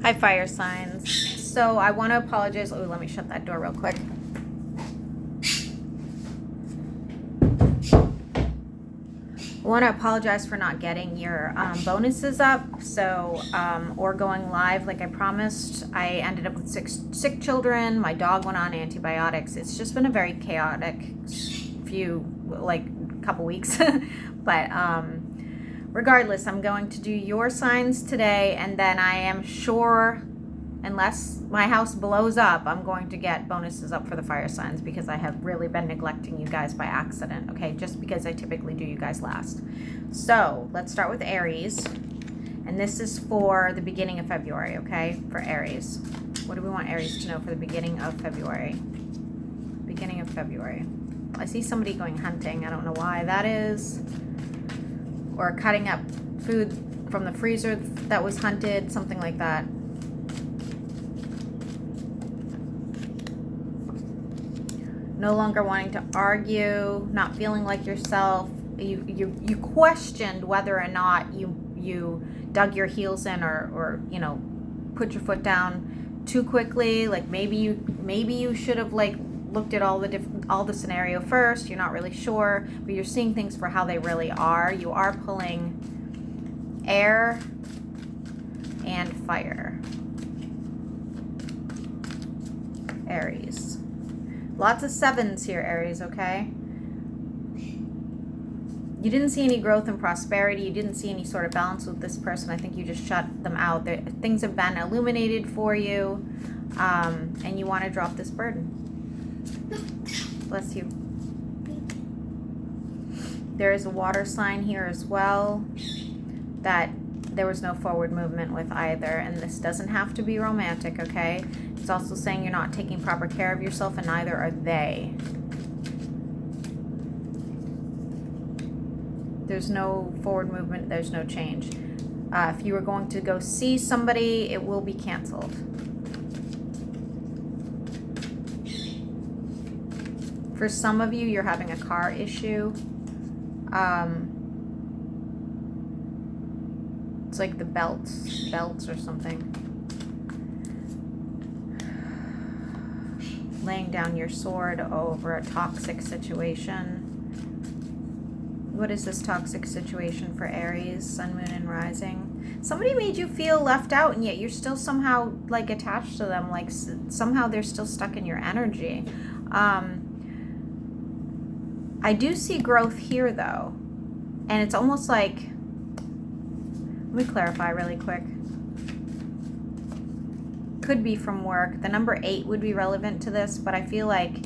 Hi, fire signs. So I want to apologize. Oh, let me shut that door real quick. I want to apologize for not getting your bonuses up, or going live like I promised. I ended up with sick children. My dog went on antibiotics. It's just been a very chaotic couple weeks. But regardless, I'm going to do your signs today, and then I am sure, unless my house blows up, I'm going to get bonuses up for the fire signs because I have really been neglecting you guys by accident, okay? Just because I typically do you guys last. So let's start with Aries. And this is for the beginning of February, okay? For Aries. What do we want Aries to know for the beginning of February? Beginning of February. I see somebody going hunting. I don't know why that is. Or cutting up food from the freezer that was hunted, something like that. No longer wanting to argue, not feeling like yourself. You questioned whether or not you dug your heels in or put your foot down too quickly. Like maybe you should have looked at all the scenario first. You're not really sure, but you're seeing things for how they really are. You are pulling air and fire. Aries. Lots of sevens here, Aries, okay? You didn't see any growth and prosperity. You didn't see any sort of balance with this person. I think you just shut them out. Things have been illuminated for you, and you want to drop this burden. Bless you. There is a water sign here as well that there was no forward movement with either, and this doesn't have to be romantic, okay? It's also saying you're not taking proper care of yourself, and neither are they. There's no forward movement. There's no change. If you were going to go see somebody, it will be canceled. For some of you, you're having a car issue. It's like the belts or something. Laying down your sword over a toxic situation. What is this toxic situation for Aries, Sun, Moon, and Rising? Somebody made you feel left out, and yet you're still somehow attached to them. Somehow they're still stuck in your energy. I do see growth here, though. And it's almost like... Let me clarify really quick. Could be from work. The number 8 would be relevant to this, but I feel like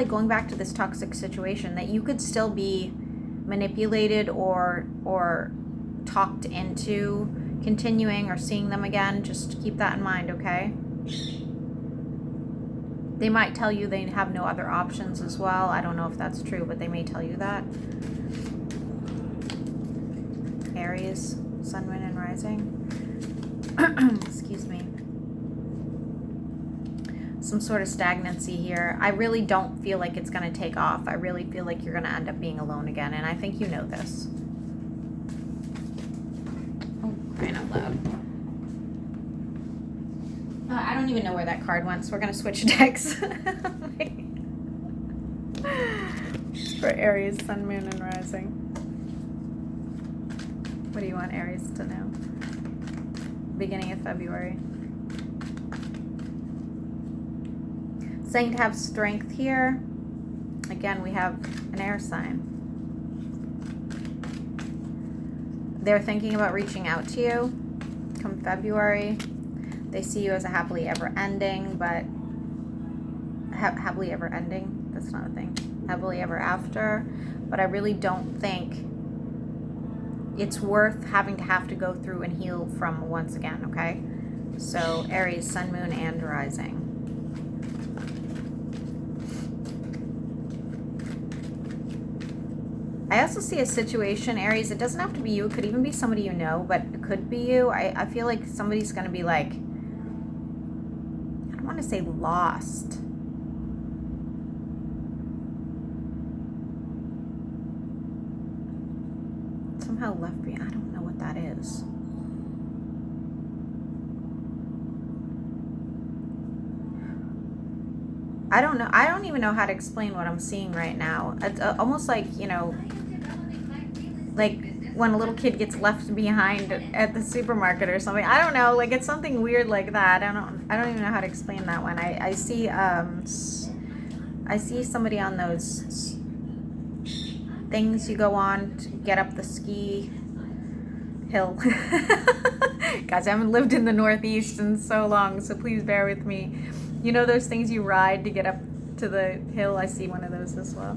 going back to this toxic situation, that you could still be manipulated or talked into continuing or seeing them again. Just keep that in mind, okay? They might tell you they have no other options as well. I don't know if that's true, but they may tell you that. Aries, Sun, Moon, and Rising. Excuse me. Some sort of stagnancy here. I really don't feel like it's going to take off. I really feel like you're going to end up being alone again, and I think you know this. Oh, crying out loud. I don't even know where that card went, so we're going to switch decks. For Aries, Sun, Moon, and Rising. What do you want Aries to know? Beginning of February. Saying to have strength here. Again, we have an air sign. They're thinking about reaching out to you come February. They see you as a happily ever ending, but happily ever ending, that's not a thing. Happily ever after. But I really don't think it's worth having to go through and heal from once again, okay? So Aries, Sun, Moon, and Rising. I also see a situation, Aries, it doesn't have to be you, it could even be somebody you know, but it could be you. I feel like somebody's going to be I don't want to say lost. Somehow left behind. I don't know what that is. I don't know. I don't even know how to explain what I'm seeing right now. It's almost like, like when a little kid gets left behind at the supermarket or something. I don't know. Like it's something weird like that. I don't even know how to explain that one. I see somebody on those things you go on to get up the ski hill. Guys, I haven't lived in the Northeast in so long, so please bear with me. You know those things you ride to get up to the hill? I see one of those as well.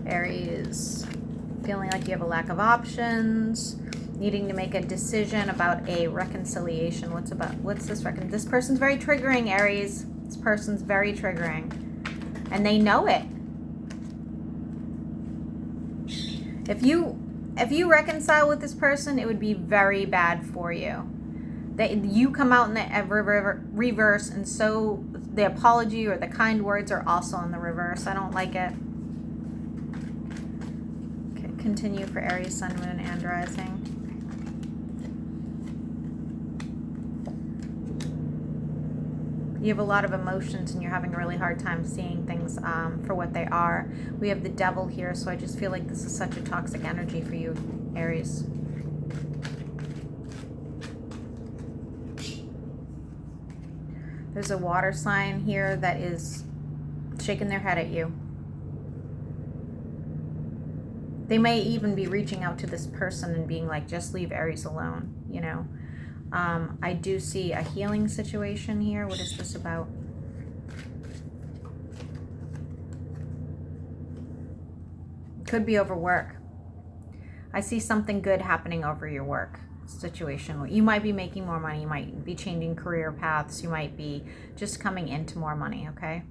Aries, feeling like you have a lack of options, needing to make a decision about a reconciliation. What's this This person's very triggering, Aries. This person's very triggering. And they know it. If you reconcile with this person, it would be very bad for you. You come out in the reverse, and so the apology or the kind words are also in the reverse. I don't like it. Okay, continue for Aries, Sun, Moon, and Rising. You have a lot of emotions and you're having a really hard time seeing things for what they are. We have the Devil here, so I just feel like this is such a toxic energy for you, Aries. There's a water sign here that is shaking their head at you. They may even be reaching out to this person and being like, just leave Aries alone, you know. I do see a healing situation here. What is this about? Could be over work. I see something good happening over your work situation. You might be making more money. You might be changing career paths. You might be just coming into more money, okay?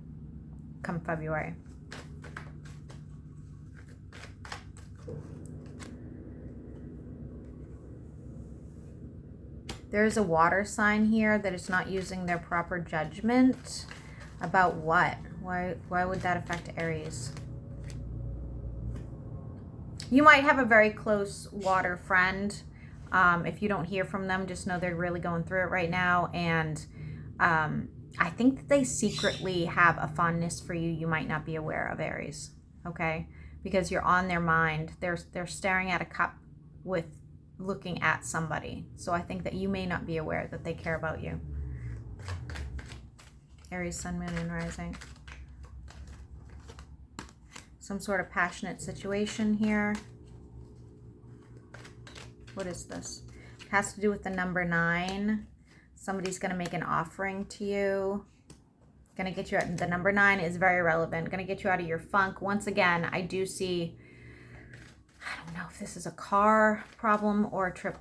Come February. There's a water sign here that is not using their proper judgment. About what? Why would that affect Aries? You might have a very close water friend. If you don't hear from them, just know they're really going through it right now. And I think that they secretly have a fondness for you. You might not be aware of, Aries. Okay? Because you're on their mind. They're staring at a cup with looking at somebody. So I think that you may not be aware that they care about you. Aries, Sun, Moon, and Rising. Some sort of passionate situation here. What is this? It has to do with the number 9. Somebody's going to make an offering to you. Going to get you out. The number 9 is very relevant. Going to get you out of your funk. Once again, I do see, I don't know if this is a car problem or a trip